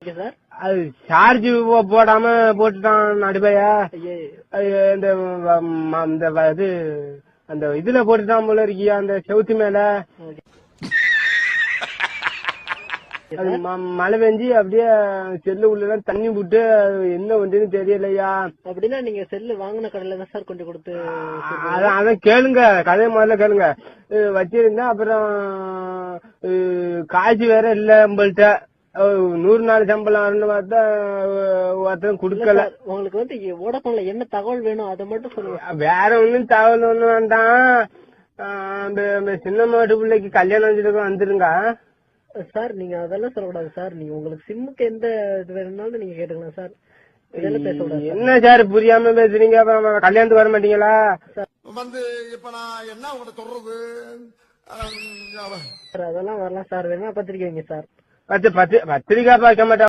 Sir அது charge போடாம போட்டுட்டான் நடுபையா. இந்த இது அந்த இதுல போட்டுட்டான் போல இருக்கியா அந்த செவுத்து மேல. அது மழை பெஞ்சு அப்படியே செல்லு உள்ள தண்ணி விட்டு என்ன வந்துன்னு தெரியலையா. அப்படின்னா நீங்க செல்லு வாங்கின கடையில தான் சார் கொண்டு கொடுத்து. அதான் கேளுங்க, கதையை முதல்ல கேளுங்க. வச்சிருந்தேன், அப்புறம் காசு வேற இல்ல உங்கள்கிட்ட. 100 நாள் சம்பளம் வரணும் பார்த்தா ஒருத்தரும் குடுக்கல. உங்களுக்கு வந்து வோடஃபோன்ல என்ன தகவல் வேணும் அதை மட்டும் சொல்லுங்க. வேற ஒண்ணும் தகவல் ஒண்ணும் வேண்டாம். சின்ன மாட்டு பிள்ளைக்கு கல்யாணம் வச்சிருக்க வந்துருங்க சார். நீங்க அதெல்லாம் சொல்லக்கூடாது சார். நீங்க உங்களுக்கு சிம்முக்கு எந்த இது வேணும்னாலும் நீங்க கேட்டுக்கலாம் சார். இதெல்லாம் பேசக்கூடாது. என்ன சார் புரியாம பேசுறீங்க? கல்யாணத்துக்கு வர மாட்டீங்களா? வந்து இப்ப நான் என்ன உங்களை சொல்றது? அதெல்லாம் வரலாம் சார். வேணா பத்திரிக்கை வைங்க சார். பத்திரிக்கை பார்க்க மாட்டேன்.